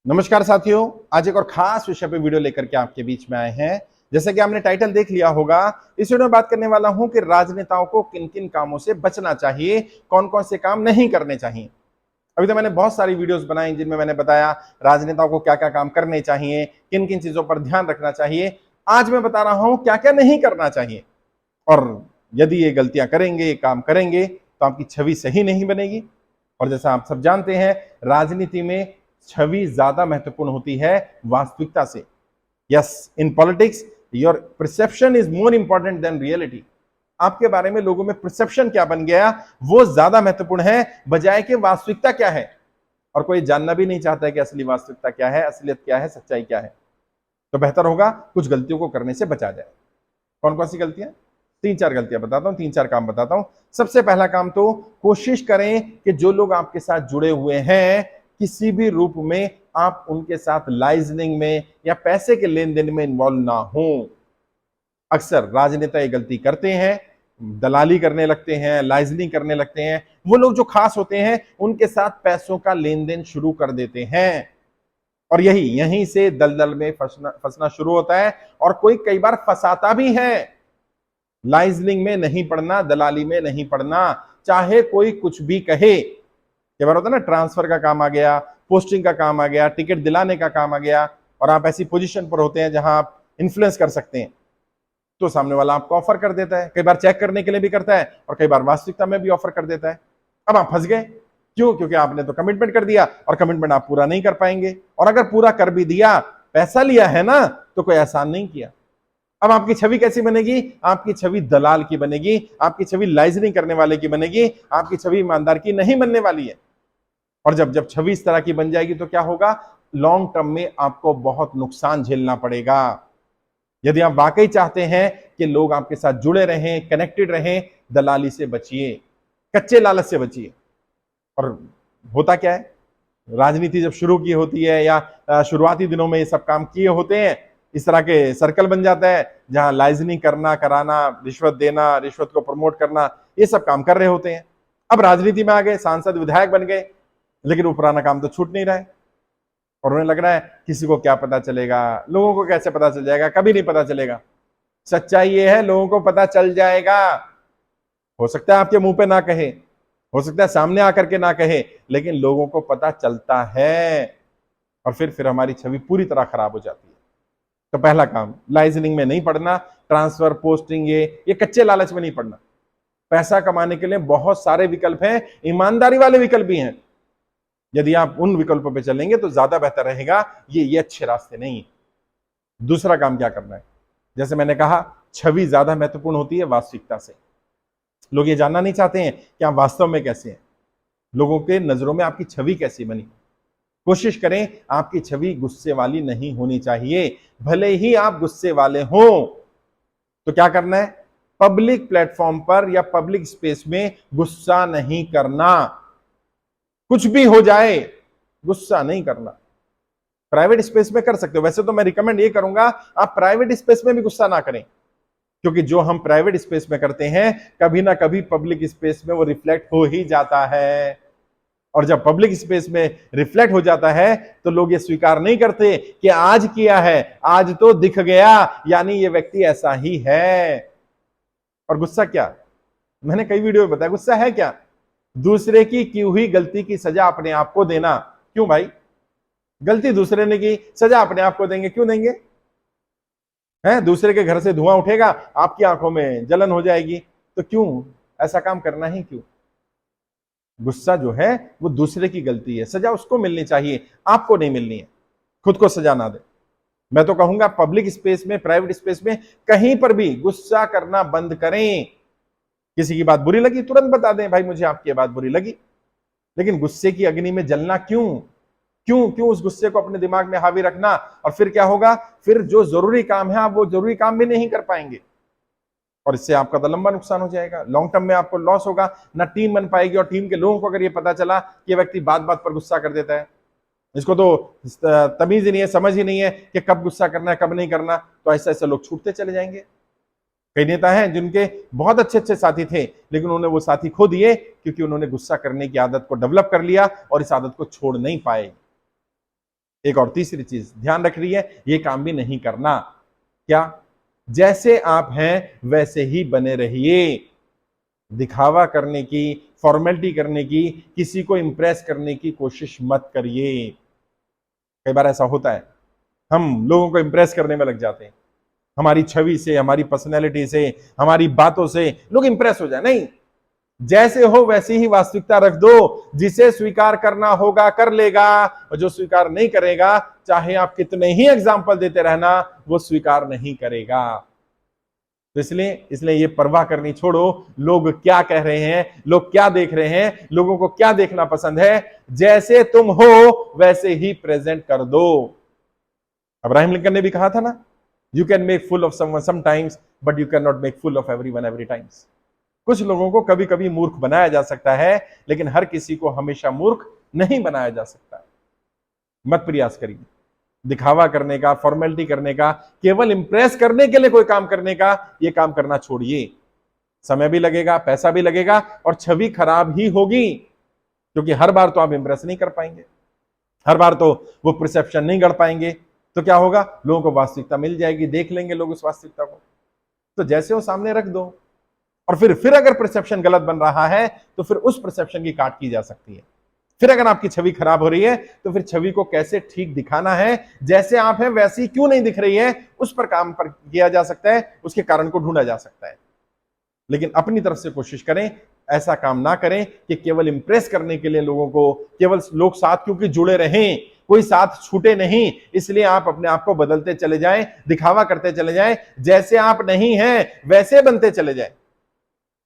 नमस्कार साथियों, आज एक और खास विषय पे वीडियो लेकर के आपके बीच में आए हैं। जैसे कि आपने टाइटल देख लिया होगा, इस वीडियो में बात करने वाला हूं कि राजनेताओं को किन किन कामों से बचना चाहिए, कौन कौन से काम नहीं करने चाहिए। अभी तो मैंने बहुत सारी वीडियोस बनाई जिनमें मैंने बताया राजनेताओं को क्या क्या काम करने चाहिए, किन किन चीजों पर ध्यान रखना चाहिए। आज मैं बता रहा हूं क्या क्या नहीं करना चाहिए, और यदि ये गलतियां करेंगे, ये काम करेंगे, तो आपकी छवि सही नहीं बनेगी। और जैसा आप सब जानते हैं, राजनीति में छवि ज्यादा महत्वपूर्ण होती है वास्तविकता से। Yes, in politics your perception is more important than reality. आपके बारे में लोगों में परसेप्शन क्या बन गया, वो ज्यादा महत्वपूर्ण है बजाय कि वास्तविकता क्या है। और कोई जानना भी नहीं चाहता है कि असली वास्तविकता क्या है, असलियत क्या है, सच्चाई क्या है। तो बेहतर होगा कुछ गलतियों को करने से बचा जाए। कौन कौन सी गलतियां? तीन चार गलतियां बताता हूं, तीन चार काम बताता हूं। सबसे पहला काम तो कोशिश करें कि जो लोग आपके साथ जुड़े हुए हैं, किसी भी रूप में आप उनके साथ लाइजनिंग में या पैसे के लेन देन में इन्वॉल्व ना हो। अक्सर राजनेता ये गलती करते हैं, दलाली करने लगते हैं, लाइजनिंग करने लगते हैं। वो लोग जो खास होते हैं उनके साथ पैसों का लेन देन शुरू कर देते हैं, और यहीं से दलदल में फंसना फंसना शुरू होता है। और कोई कई बार फंसाता भी है। लाइजनिंग में नहीं पड़ना, दलाली में नहीं पड़ना, चाहे कोई कुछ भी कहे। कई बार होता है ना, ट्रांसफर का काम आ गया, पोस्टिंग का काम आ गया, टिकट दिलाने का काम आ गया, और आप ऐसी पोजीशन पर होते हैं जहां आप इन्फ्लुएंस कर सकते हैं, तो सामने वाला आपको ऑफर कर देता है। कई बार चेक करने के लिए भी करता है, और कई बार वास्तविकता में भी ऑफर कर देता है। अब आप फंस गए। क्यों? क्योंकि आपने तो कमिटमेंट कर दिया, और कमिटमेंट आप पूरा नहीं कर पाएंगे। और अगर पूरा कर भी दिया, पैसा लिया है ना, तो कोई एहसान नहीं किया। अब आपकी छवि कैसी बनेगी? आपकी छवि दलाल की बनेगी, आपकी छवि लाइजनिंग करने वाले की बनेगी, आपकी छवि ईमानदार की नहीं बनने वाली है। और जब जब छवि इस तरह की बन जाएगी तो क्या होगा? लॉन्ग टर्म में आपको बहुत नुकसान झेलना पड़ेगा। यदि आप वाकई चाहते हैं कि लोग आपके साथ जुड़े रहें, कनेक्टेड रहें, दलाली से बचिए, कच्चे लालच से बचिए। और होता क्या है, राजनीति जब शुरू की होती है या शुरुआती दिनों में ये सब काम किए होते हैं, इस तरह के सर्कल बन जाता है जहां लाइजनिंग करना, कराना, रिश्वत देना, रिश्वत को प्रमोट करना, ये सब काम कर रहे होते हैं। अब राजनीति में आ गए, सांसद विधायक बन गए, लेकिन वो पुराना काम तो छूट नहीं रहा है। और उन्हें लग रहा है किसी को क्या पता चलेगा, लोगों को कैसे पता चल जाएगा, कभी नहीं पता चलेगा। सच्चाई ये है, लोगों को पता चल जाएगा। हो सकता है आपके मुंह पे ना कहे, हो सकता है सामने आकर के ना कहे, लेकिन लोगों को पता चलता है। और फिर हमारी छवि पूरी तरह खराब हो जाती है। तो पहला काम, लाइजनिंग में नहीं पड़ना, ट्रांसफर, पोस्टिंग, ये कच्चे लालच में नहीं पड़ना। पैसा कमाने के लिए बहुत सारे विकल्प हैं, ईमानदारी वाले विकल्प भी हैं। यदि आप उन विकल्पों पे चलेंगे तो ज्यादा बेहतर रहेगा। ये अच्छे रास्ते नहीं है। दूसरा काम क्या करना है? जैसे मैंने कहा, छवि ज्यादा महत्वपूर्ण होती है वास्तविकता से। लोग ये जानना नहीं चाहते हैं कि आप वास्तव में कैसे हैं, लोगों के नजरों में आपकी छवि कैसी बनी। कोशिश करें आपकी छवि गुस्से वाली नहीं होनी चाहिए। भले ही आप गुस्से वाले हों, तो क्या करना है? पब्लिक प्लेटफॉर्म पर या पब्लिक स्पेस में गुस्सा नहीं करना। कुछ भी हो जाए, गुस्सा नहीं करना। प्राइवेट स्पेस में कर सकते हो, वैसे तो मैं रिकमेंड ये करूंगा आप प्राइवेट स्पेस में भी गुस्सा ना करें, क्योंकि जो हम प्राइवेट स्पेस में करते हैं, कभी ना कभी पब्लिक स्पेस में वो रिफ्लेक्ट हो ही जाता है। और जब पब्लिक स्पेस में रिफ्लेक्ट हो जाता है, तो लोग ये स्वीकार नहीं करते कि आज किया है, आज तो दिख गया, यानी ये व्यक्ति ऐसा ही है। और गुस्सा क्या, मैंने कई वीडियो में बताया, गुस्सा है क्या? दूसरे की हुई गलती की सजा अपने आप को देना। क्यों भाई? गलती दूसरे ने की, सजा अपने आप को देंगे, क्यों देंगे? है, दूसरे के घर से धुआं उठेगा, आपकी आंखों में जलन हो जाएगी, तो क्यों ऐसा काम करना ही क्यों? गुस्सा जो है वो दूसरे की गलती है, सजा उसको मिलनी चाहिए, आपको नहीं मिलनी है। खुद को सजा ना दे। मैं तो कहूंगा पब्लिक स्पेस में, प्राइवेट स्पेस में, कहीं पर भी गुस्सा करना बंद करें। किसी की बात बुरी लगी, तुरंत बता दें, भाई मुझे आपकी बात बुरी लगी। लेकिन गुस्से की अग्नि में जलना क्यों? क्यों क्यों उस गुस्से को अपने दिमाग में हावी रखना? और फिर क्या होगा? फिर जो जरूरी काम है, आप वो जरूरी काम भी नहीं कर पाएंगे, और इससे आपका तो लंबा नुकसान हो जाएगा। लॉन्ग टर्म में आपको लॉस होगा, ना टीम बन पाएगी। और टीम के लोगों को अगर ये पता चला कि व्यक्ति बात बात पर गुस्सा कर देता है, इसको तो तमीज ही नहीं है, समझ ही नहीं है कि कब गुस्सा करना है, कब नहीं करना, तो ऐसे ऐसे लोग छूटते चले जाएंगे। कई नेता हैं जिनके बहुत अच्छे अच्छे साथी थे, लेकिन उन्होंने वो साथी खो दिए क्योंकि उन्होंने गुस्सा करने की आदत को डेवलप कर लिया और इस आदत को छोड़ नहीं पाए। एक और तीसरी चीज ध्यान रख रही है, ये काम भी नहीं करना। क्या? जैसे आप हैं वैसे ही बने रहिए। दिखावा करने की, फॉर्मेलिटी करने की, किसी को इंप्रेस करने की कोशिश मत करिए। कई बार ऐसा होता है, हम लोगों को इंप्रेस करने में लग जाते हैं, हमारी छवि से, हमारी पर्सनैलिटी से, हमारी बातों से लोग इंप्रेस हो जाए। नहीं, जैसे हो वैसी ही वास्तविकता रख दो। जिसे स्वीकार करना होगा कर लेगा, और जो स्वीकार नहीं करेगा, चाहे आप कितने ही एग्जाम्पल देते रहना, वो स्वीकार नहीं करेगा। तो इसलिए ये परवाह करनी छोड़ो, लोग क्या कह रहे हैं, लोग क्या देख रहे हैं, लोगों को क्या देखना पसंद है। जैसे तुम हो वैसे ही प्रेजेंट कर दो। अब्राहम लिंकन ने भी कहा था ना, you can make full of someone sometimes, but you can not make full of everyone every times. कुछ लोगों को कभी कभी मूर्ख बनाया जा सकता है, लेकिन हर किसी को हमेशा मूर्ख नहीं बनाया जा सकता। मत प्रयास करिए दिखावा करने का, फॉर्मेलिटी करने का, केवल इंप्रेस करने के लिए कोई काम करने का। ये काम करना छोड़िए। समय भी लगेगा, पैसा भी लगेगा, और छवि खराब ही होगी, क्योंकि हर बार तो आप इंप्रेस नहीं कर पाएंगे, हर बार तो वो परसेप्शन नहीं गढ़ पाएंगे। तो क्या होगा, लोगों को वास्तविकता मिल जाएगी, देख लेंगे लोग उस वास्तविकता को। तो जैसे वो सामने रख दो, और फिर अगर परसेप्शन गलत बन रहा है तो फिर उस परसेप्शन की काट की जा सकती है। फिर अगर आपकी छवि खराब हो रही है तो फिर छवि को कैसे ठीक दिखाना है, जैसे आप हैं वैसी क्यों नहीं दिख रही है, उस पर काम पर किया जा सकता है, उसके कारण को ढूंढा जा सकता है। लेकिन अपनी तरफ से कोशिश करें, ऐसा काम ना करें कि केवल इंप्रेस करने के लिए लोगों को, केवल लोग साथ क्योंकि जुड़े रहें, कोई साथ छूटे नहीं, इसलिए आप अपने आप को बदलते चले जाएं, दिखावा करते चले जाएं, जैसे आप नहीं हैं वैसे बनते चले जाएं।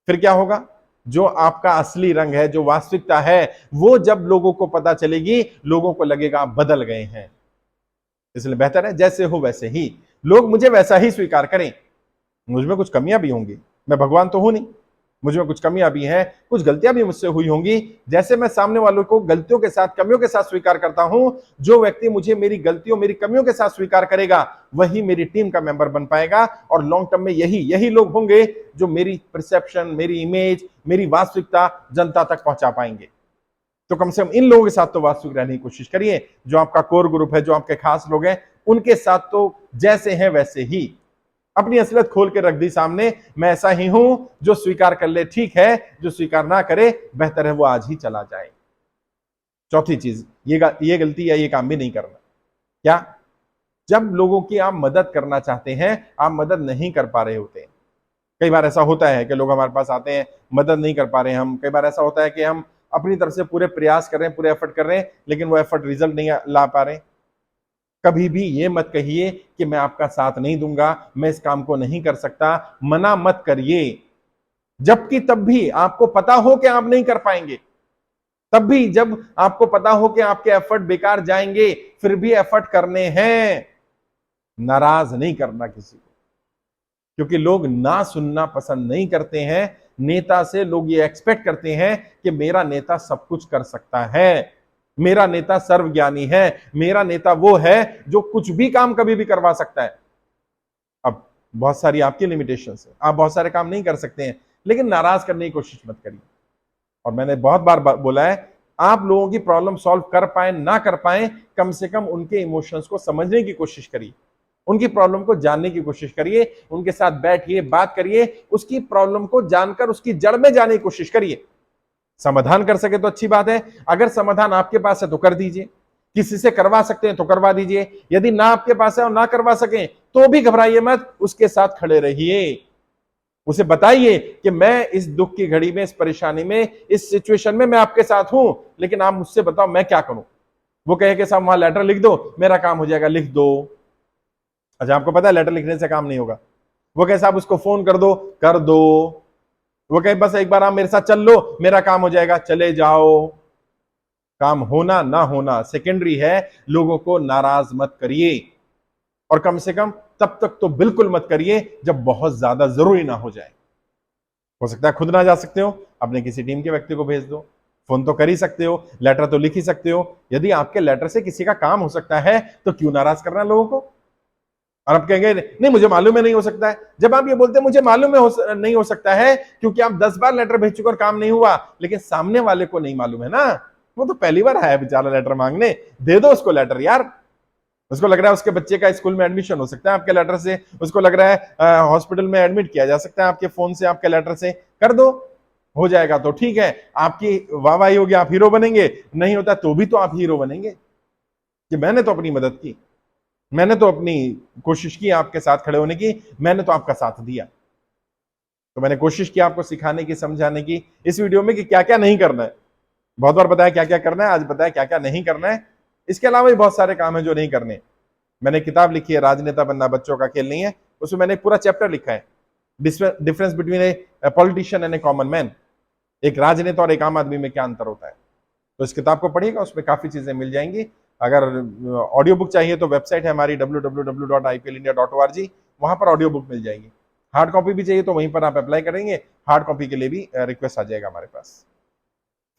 फिर क्या होगा, जो आपका असली रंग है, जो वास्तविकता है, वो जब लोगों को पता चलेगी, लोगों को लगेगा आप बदल गए हैं। इसलिए बेहतर है जैसे हो वैसे ही, लोग मुझे वैसा ही स्वीकार करें। मुझमें कुछ कमियां भी होंगी, मैं भगवान तो हूं नहीं, मुझमें कुछ कमियां भी हैं, कुछ गलतियां भी मुझसे हुई होंगी। जैसे मैं सामने वालों को गलतियों के साथ, कमियों के साथ स्वीकार करता हूं, जो व्यक्ति मुझे मेरी गलतियों, मेरी कमियों के साथ स्वीकार करेगा, वही मेरी टीम का मेंबर बन पाएगा। और लॉन्ग टर्म में यही लोग होंगे जो मेरी परसेप्शन, मेरी इमेज, मेरी वास्तविकता जनता तक पहुंचा पाएंगे। तो कम से कम इन लोगों के साथ तो वास्तविक रहने की कोशिश करिए। जो आपका कोर ग्रुप है, जो आपके खास लोग हैं, उनके साथ तो जैसे हैं वैसे ही। अपनी असलियत खोल के रख दी सामने, मैं ऐसा ही हूं, जो स्वीकार कर ले ठीक है, जो स्वीकार ना करे बेहतर है वो आज ही चला जाए। चौथी चीज, ये गलती या ये काम भी नहीं करना। क्या? जब लोगों की आप मदद करना चाहते हैं, आप मदद नहीं कर पा रहे होते हैं। कई बार ऐसा होता है कि लोग हमारे पास आते हैं, मदद नहीं कर पा रहे हैं हम। कई बार ऐसा होता है कि हम अपनी तरफ से पूरे प्रयास कर रहे हैं, पूरे एफर्ट कर रहे हैं, लेकिन वो एफर्ट रिजल्ट नहीं ला पा रहे। कभी भी ये मत कहिए कि मैं आपका साथ नहीं दूंगा, मैं इस काम को नहीं कर सकता, मना मत करिए। जबकि तब भी आपको पता हो कि आप नहीं कर पाएंगे, तब भी जब आपको पता हो कि आपके एफर्ट बेकार जाएंगे, फिर भी एफर्ट करने हैं। नाराज नहीं करना किसी को, क्योंकि लोग ना सुनना पसंद नहीं करते हैं। नेता से लोग ये एक्सपेक्ट करते हैं कि मेरा नेता सब कुछ कर सकता है, मेरा नेता सर्वज्ञानी है, मेरा नेता वो है जो कुछ भी काम कभी भी करवा सकता है। अब बहुत सारी आपकी लिमिटेशंस है, आप बहुत सारे काम नहीं कर सकते हैं, लेकिन नाराज करने की कोशिश मत करिए। और मैंने बहुत बार बोला है, आप लोगों की प्रॉब्लम सॉल्व कर पाए ना कर पाए, कम से कम उनके इमोशंस को समझने की कोशिश करिए, उनकी प्रॉब्लम को जानने की कोशिश करिए, उनके साथ बैठिए, बात करिए, उसकी प्रॉब्लम को जानकर उसकी जड़ में जाने की कोशिश करिए। समाधान कर सके तो अच्छी बात है, अगर समाधान आपके पास है तो कर दीजिए, किसी से करवा सकते हैं तो करवा दीजिए। यदि ना आपके पास है और ना करवा सकें तो भी घबराइए मत, उसके साथ खड़े रहिए। उसे बताइए कि मैं इस दुख की घड़ी में, इस परेशानी में, इस सिचुएशन में मैं आपके साथ हूं, लेकिन आप मुझसे बताओ मैं क्या करूं। वो कहे कि साहब वहां लेटर लिख दो, मेरा काम हो जाएगा, लिख दो। अच्छा, आपको पता है लेटर लिखने से काम नहीं होगा। वो कहे साहब उसको फोन कर दो, कर दो। वो कहे बस एक बार आप मेरे साथ चल लो, मेरा काम हो जाएगा, चले जाओ। काम होना ना होना सेकेंडरी है। लोगों को नाराज मत करिए, और कम से कम तब तक तो बिल्कुल मत करिए जब बहुत ज्यादा जरूरी ना हो जाए। हो सकता है खुद ना जा सकते हो, अपने किसी टीम के व्यक्ति को भेज दो, फोन तो कर ही सकते हो, लेटर तो लिख ही सकते हो। यदि आपके लेटर से किसी का काम हो सकता है तो क्यों नाराज करना लोगों को। और आप कहेंगे नहीं मुझे मालूम है नहीं हो सकता है। जब आप ये बोलते हैं मुझे मालूम है नहीं हो सकता है, क्योंकि आप 10 बार लेटर भेज चुके और काम नहीं हुआ, लेकिन सामने वाले को नहीं मालूम है ना, वो तो पहली बार आया बेचारा लेटर मांगने, दे दो उसको लेटर यार। उसको लग रहा है उसके बच्चे का स्कूल में एडमिशन हो सकता है आपके लेटर से, उसको लग रहा है हॉस्पिटल में एडमिट किया जा सकता है आपके फोन से, आपके लेटर से, कर दो, हो जाएगा तो ठीक है, आपकी वाहवाही होगी, आप हीरो बनेंगे, नहीं होता तो भी तो आप हीरो बनेंगे कि मैंने तो अपनी मदद की, मैंने तो अपनी कोशिश की आपके साथ खड़े होने की, मैंने तो आपका साथ दिया। तो मैंने कोशिश की आपको सिखाने की, समझाने की इस वीडियो में कि क्या क्या नहीं करना है। बहुत बार बताया क्या क्या करना है, आज बताया क्या क्या नहीं करना है। इसके अलावा भी बहुत सारे काम है जो नहीं करने। मैंने किताब लिखी है राजनेता बनना बच्चों का खेल नहीं है, उसमें मैंने पूरा चैप्टर लिखा है, difference between a politician and A common man. एक राजनेता और एक आम आदमी में क्या अंतर होता है। तो इस किताब को पढ़िएगा, उसमें काफी चीजें मिल जाएंगी। अगर ऑडियो बुक चाहिए तो वेबसाइट है हमारी www.iplindia.org, वहां पर ऑडियो बुक मिल जाएगी। हार्ड कॉपी भी चाहिए तो वहीं पर आप अप्लाई करेंगे, हार्ड कॉपी के लिए भी रिक्वेस्ट आ जाएगा हमारे पास।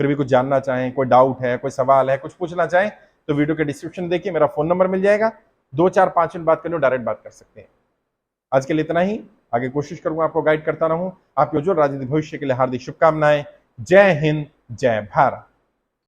फिर भी कुछ जानना चाहें, कोई डाउट है, कोई सवाल है, कुछ पूछना चाहें तो वीडियो के डिस्क्रिप्शन देखिए, मेरा फोन नंबर मिल जाएगा, 2 4 5 मिनट बात करनी हो डायरेक्ट बात कर सकते हैं। आज के लिए इतना ही, आगे कोशिश करूंगा आपको गाइड करता रहूं। आपके उज्जवल राजनीतिक भविष्य के लिए हार्दिक शुभकामनाएं। जय हिंद, जय भारत।